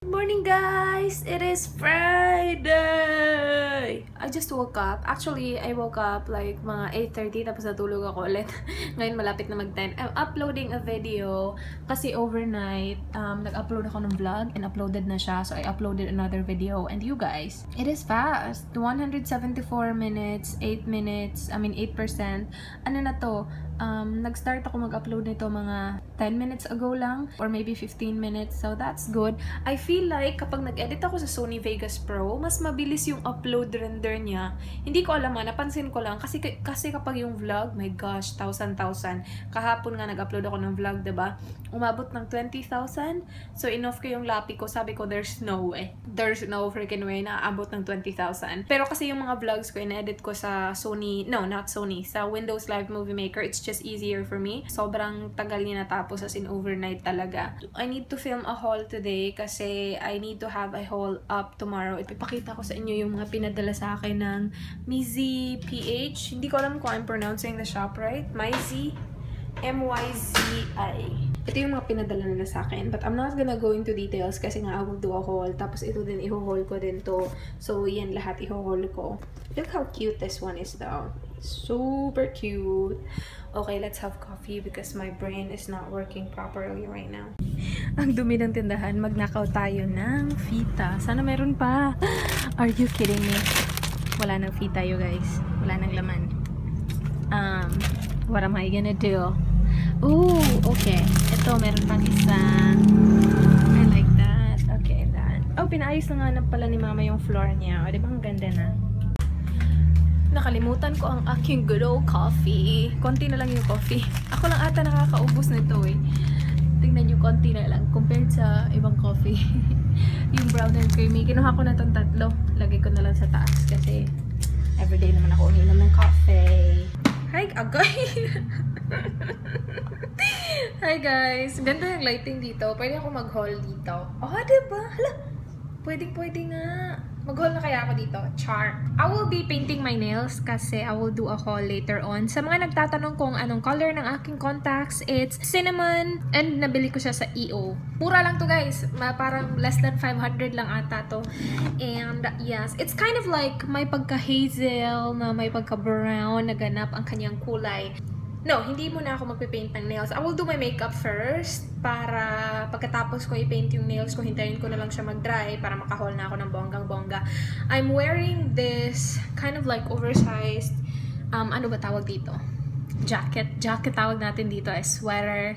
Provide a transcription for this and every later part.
Good morning guys! It is Friday! I just woke up. Actually, I woke up like mga 8:30 tapos natulog ako ulit. Ngayon malapit na mag-10. I'm uploading a video kasi overnight, nag-upload ako ng vlog and uploaded na siya. So I uploaded another video. And you guys, it is fast. 174 minutes, 8%. Ano na to? Nag-start ako mag-upload nito mga 10 minutes ago lang or maybe 15 minutes. So that's good. I feel like kapag nag-edit ako sa Sony Vegas Pro, mas mabilis yung upload render niya. Hindi ko alam napansin ko lang kasi kapag yung vlog, my gosh, 1,000. Kahapon nga nag-upload ako ng vlog, 'di ba? Umabot ng 20,000. So inoff ko yung lapi ko. Sabi ko there's no way. There's no freaking way na aabot ng 20,000. Pero kasi yung mga vlogs ko in-edit ko sa Sony, no, not Sony, sa Windows Live Movie Maker. It's just easier for me. Sobrang tagal niya natapos as in overnight talaga. I need to film a haul today kasi I need to have a haul up tomorrow. Ipapakita ko sa inyo yung mga pinadala sa akin ng Myzi PH. Hindi ko alam kung I'm pronouncing the shop right. Myzi. M-Y-Z-I. Ito yung mga pinadala nila sa akin. But I'm not gonna go into details kasi nga I will do a haul. Tapos ito din, i-haul ko din to. So, yan lahat i-haul ko. Look how cute this one is though. Super cute. Okay, let's have coffee because my brain is not working properly right now. Ang dumi ng tindahan. Magnakaw tayo ng fita. Sana meron pa. Are you kidding me? Wala nang fita you guys. Wala nang laman. What am I gonna do? Ooh, okay. Ito, meron pang isa. I like that. Okay, that. Oh, pinaayos na nga pala ni mama yung floor niya. O, diba ang ganda na? Nakalimutan ko ang aking good old coffee. Konti na lang yung coffee. Ako lang ata nakakaubos nito eh. Tingnan nyo, konti na lang compared sa ibang coffee. Yung brown and creamy. Kinuha ko na itong tatlo. Lagay ko na lang sa taas kasi everyday naman ako uminom ng coffee. Hi, agay! Hi guys! Ganda yung lighting dito. Pwede ako mag-haul dito. Oh, diba? Hala! Pwede nga. Mag-haul na kaya ako dito. Char. I will be painting my nails kasi I will do a haul later on. Sa mga nagtatanong kung anong color ng aking contacts, it's cinnamon and nabili ko siya sa EO. Mura lang to guys. Parang less than 500 lang ata to. And yes, it's kind of like may pagka-hazel na may pagka-brown na ganap ang kanyang kulay. No, hindi muna ako magpipaint ng nails. I will do my makeup first para pagkatapos ko i-paint yung nails ko, hintayin ko na lang siya mag-dry para maka-haul na ako ng bonggang-bongga. I'm wearing this kind of like oversized, ano ba tawag dito? Jacket tawag natin dito ay sweater,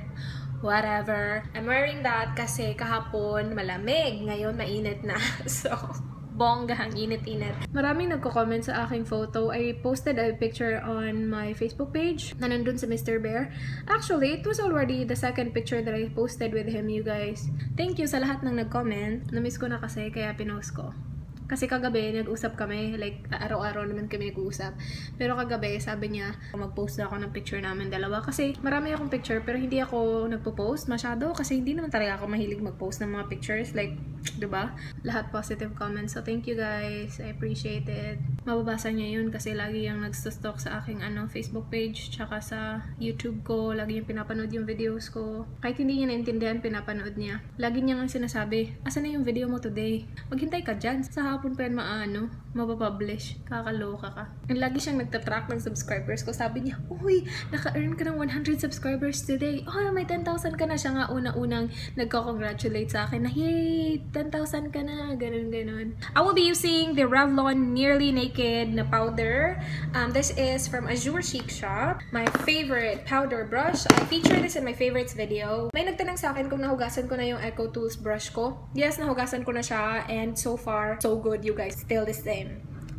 whatever. I'm wearing that kasi kahapon malamig, ngayon mainit na. So, bongga, ang init-init. Maraming nagko-comment sa aking photo. I posted a picture on my Facebook page na nandun sa Mr. Bear. Actually, it was already the second picture that I posted with him, you guys. Thank you sa lahat ng nag-comment. Na-miss ko na kasi, kaya pinost ko. Kasi kagabi, nag-usap kami, like, araw-araw naman kami nag-uusap. Pero kagabi, sabi niya, mag-post na ako ng picture namin dalawa. Kasi marami akong picture, pero hindi ako nagpo-post masyado. Kasi hindi naman talaga ako mahilig mag-post ng mga pictures. Like, diba? Lahat positive comments. So, thank you guys. I appreciate it. Mababasa niya yun kasi lagi yung nagsustok sa aking Facebook page. Tsaka sa YouTube ko. Lagi yung pinapanood yung videos ko. Kahit hindi niya naintindihan, pinapanood niya. Lagi niya nga sinasabi, asan na yung video mo today? Maghintay ka dyan. Sa hapon pa yan mapapublish. Kakaloka ka. And lagi siyang nagtatrack ng subscribers ko. Sabi niya, uy, naka-earn ka ng 100 subscribers today. Oh, may 10,000 ka na. Siya nga una-unang nagko-congratulate sa akin na, yay, 10,000 ka na. Ganon. I will be using the Revlon Nearly Naked na powder. This is from Azure Chic Shop. My favorite powder brush. I feature this in my favorites video. May nagtanong sa akin kung nahugasan ko na yung Eco Tools brush ko. Yes, nahugasan ko na siya. And so far, so good, you guys. Still the same.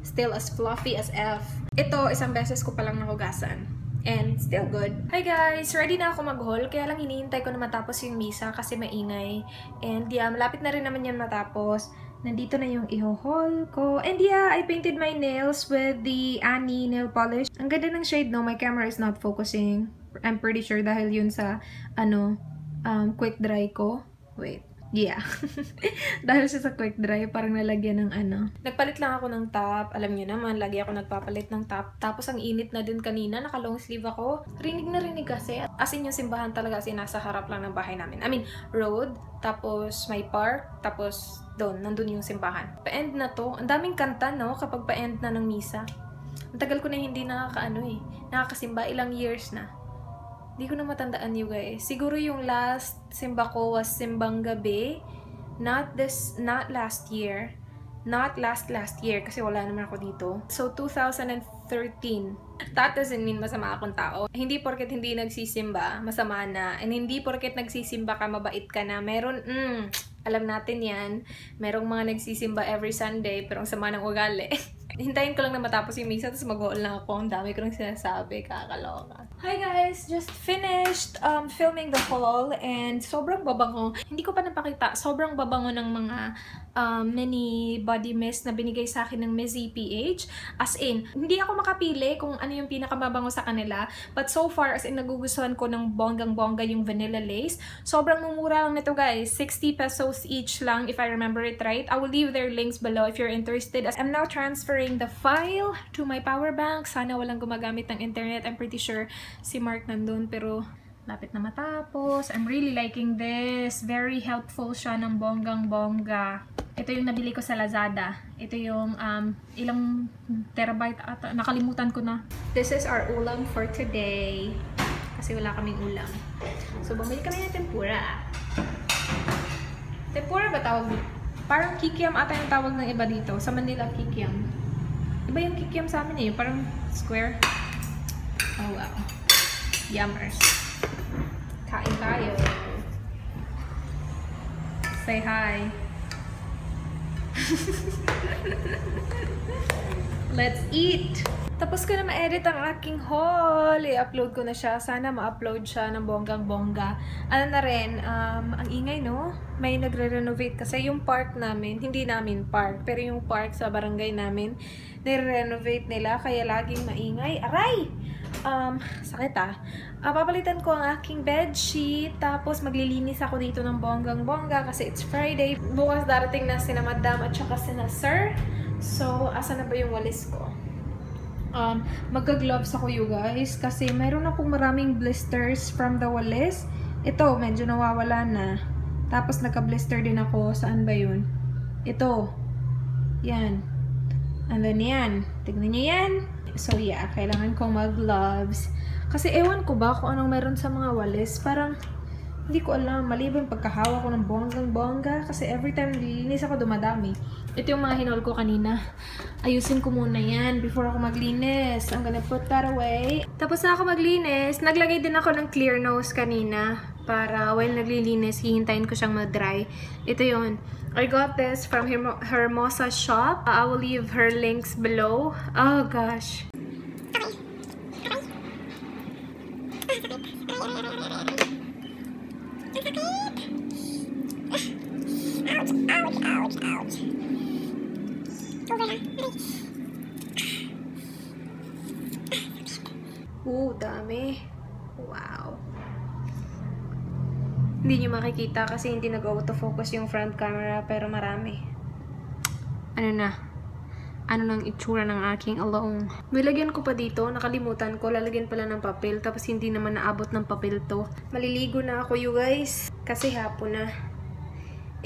Still as fluffy as F. Ito, isang beses ko palang nahugasan. And still good. Hi guys! Ready na ako mag-haul. Kaya lang hinihintay ko na matapos yung misa kasi maingay. And yeah, malapit na rin naman yan matapos. Nandito na yung i-haul ko. And yeah, I painted my nails with the Annie nail polish. Ang ganda ng shade, no? My camera is not focusing. I'm pretty sure dahil yun sa, quick dry ko. Wait. Yeah. Dahil siya sa quick dry, parang nalagyan ng ano. Nagpalit lang ako ng top. Alam niyo naman, lagi ako nagpapalit ng top. Tapos ang init na din kanina, naka long sleeve ako. Rinig na rinig kasi. As in yung simbahan talaga kasi nasa harap lang ng bahay namin. I mean, road, tapos may park, tapos doon, nandun yung simbahan. Pa-end na to. Ang daming kanta, no? Kapag pa-end na ng misa. Ang tagal ko na hindi nakakasimba. Ilang years na. Hindi ko na matandaan you guys. Siguro yung last simba ko was simbang gabi. Not last year. Not last year kasi wala naman ako dito. So 2013. That doesn't mean masama akong tao. Hindi porket hindi nagsisimba, masama na. And hindi porket nagsisimba ka, mabait ka na. Meron, alam natin yan. Merong mga nagsisimba every Sunday, pero ang sama ng ugali. Hintayin ko lang na matapos yung misa, tapos mag-haul na ako. Ang dami ko nang sinasabi, kakaloka. Hi guys! Just finished filming the haul and sobrang babango. Hindi ko pa napakita. Sobrang babango ng mga mini body mist na binigay sa akin ng Miss PH. As in, hindi ako makapili kung ano yung pinakamabango sa kanila. But so far, as in, nagugustuhan ko ng bonggang-bongga yung vanilla lace. Sobrang mumura lang nito guys. 60 pesos each lang if I remember it right. I will leave their links below if you're interested. As I'm now transferring the file to my power bank. Sana walang gumagamit ng internet. I'm pretty sure si Mark nandun, pero lapit na matapos. I'm really liking this. Very helpful siya ng bonggang-bongga. Ito yung nabili ko sa Lazada. Ito yung ilang terabyte ata. Nakalimutan ko na. This is our ulam for today. Kasi wala kaming ulam. So, bumili kami ng tempura. Tempura ba tawag? Parang kikiam ata yung tawag ng iba dito. Sa Manila, kikiam. Iba yung kikiam sa amin eh. Parang square. Oh wow. Yummers. Kain tayo. Say hi. Let's eat! Tapos ko na ma-edit ang aking haul. I-upload ko na siya. Sana ma-upload siya ng bonggang-bongga. Ano na rin, ang ingay, no? May nagre-renovate kasi yung park namin, hindi namin park, pero yung park sa barangay namin, nire-renovate nila, kaya laging maingay. Aray! Sakit papalitan ko ang aking bedsheet, tapos maglilinis ako dito ng bonggang-bongga kasi it's Friday. Bukas darating na sina Madam at saka sina Sir. So, asa na ba yung walis ko? Magka-gloves ako you guys kasi mayroon akong maraming blisters from the walis. Ito, medyo nawawala na. Tapos nagka-blister din ako. Saan ba yun? Ito. Yan. And then yan. Tignan nyo yan. So yeah, kailangan kong mag-gloves. Kasi ewan ko ba kung anong meron sa mga walis. Parang hindi ko alam. Maliban pagkahawa ko ng bonggang-bongga. Kasi every time nililinis ako, dumadami. Ito yung mga hinol ko kanina. Ayusin ko muna yan before ako maglinis. I'm gonna put that away. Tapos na ako maglinis. Naglagay din ako ng clear nose kanina. Para while naglilinis, hihintayin ko siyang mag-dry. Ito yun. I got this from Hermosa shop. I will leave her links below. Oh gosh. Dami. Wow. Hindi nyo makikita kasi hindi nag-autofocus yung front camera, pero marami. Ano na? Ano nang itsura ng aking along? Nilagyan ko pa dito, nakalimutan ko, lalagyan pala ng papel, tapos hindi naman naabot ng papel to. Maliligo na ako you guys, kasi hapon na.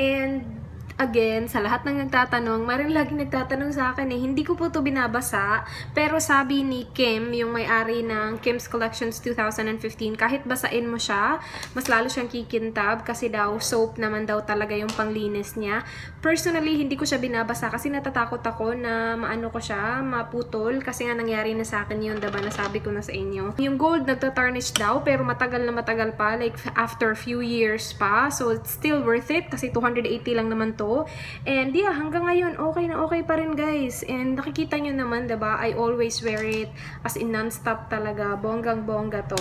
And again, sa lahat ng nagtatanong, maring laging nagtatanong sa akin hindi ko po to binabasa, pero sabi ni Kim, yung may-ari ng Kim's Collections 2015, kahit basain mo siya, mas lalo siyang kikintab kasi daw soap naman daw talaga yung panglinis niya. Personally, hindi ko siya binabasa kasi natatakot ako na maano ko siya, maputol, kasi nga nangyari na sa akin yun, diba, nasabi ko na sa inyo. Yung gold nagta-tarnish daw, pero matagal na matagal pa, like after few years pa, so it's still worth it kasi 280 lang naman to. And yeah, hanggang ngayon, okay na okay pa rin guys. And nakikita nyo naman, diba, I always wear it as in non-stop talaga. Bonggang-bongga to.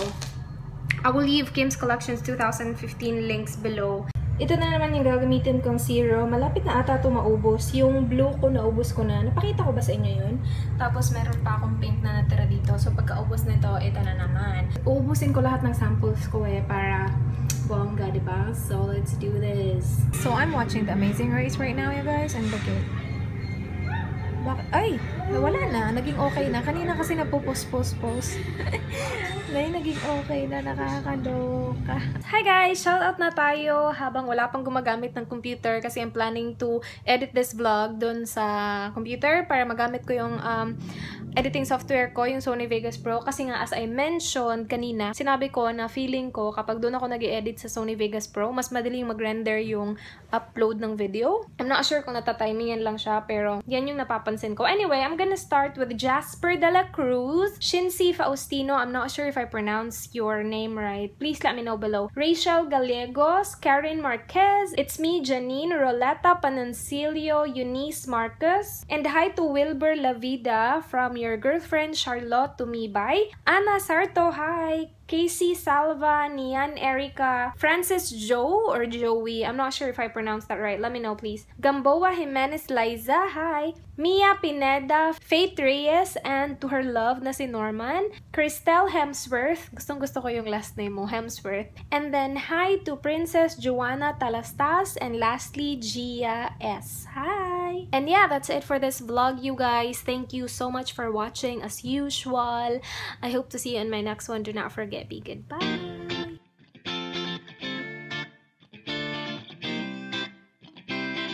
I will leave Kim's Collections 2015 links below. Ito na naman yung gagamitin kong serum. Malapit na ata ito maubos. Yung blue ko, naubos ko na. Napakita ko ba sa inyo yun? Tapos meron pa akong pink na natira dito. So pagkaubos nito, ito na naman. Uubusin ko lahat ng samples ko para bongga, diba? So, let's do this. So, I'm watching The Amazing Race right now, you guys, and look it. Ay! Wala na. Naging okay na. Kanina kasi napopost. Naging okay na. Nakakaloka. Hi guys! Shoutout na tayo habang wala pang gumagamit ng computer kasi I'm planning to edit this vlog dun sa computer para magamit ko yung editing software ko, yung Sony Vegas Pro. Kasi nga, as I mentioned kanina, sinabi ko na feeling ko kapag doon ako nag-edit sa Sony Vegas Pro, mas madaling mag-render yung upload ng video. I'm not sure kung natatimingan lang siya, pero yan yung napapansin ko. Anyway, I'm gonna start with Jasper de la Cruz, Shinsi Faustino, I'm not sure if I pronounced your name right. Please let me know below. Rachel Gallegos, Karen Marquez, it's me, Janine, Roletta Panancilio, Eunice Marcus, and hi to Wilbur Lavida from your girlfriend Charlotte Tumibay, Ana Sarto, hi, Casey Salva, Nian Erica, Francis Joe or Joey, I'm not sure if I pronounced that right, let me know please. Gamboa Jimenez Liza, hi, Mia Pineda, Faith Reyes, and to her love na si Norman, Christelle Hemsworth, gustong gusto ko yung last name mo, Hemsworth, and then hi to Princess Joanna Talastas, and lastly Gia S, hi. And yeah, that's it for this vlog, you guys. Thank you so much for watching as usual. I hope to see you in my next one. Do not forget, be good. Bye.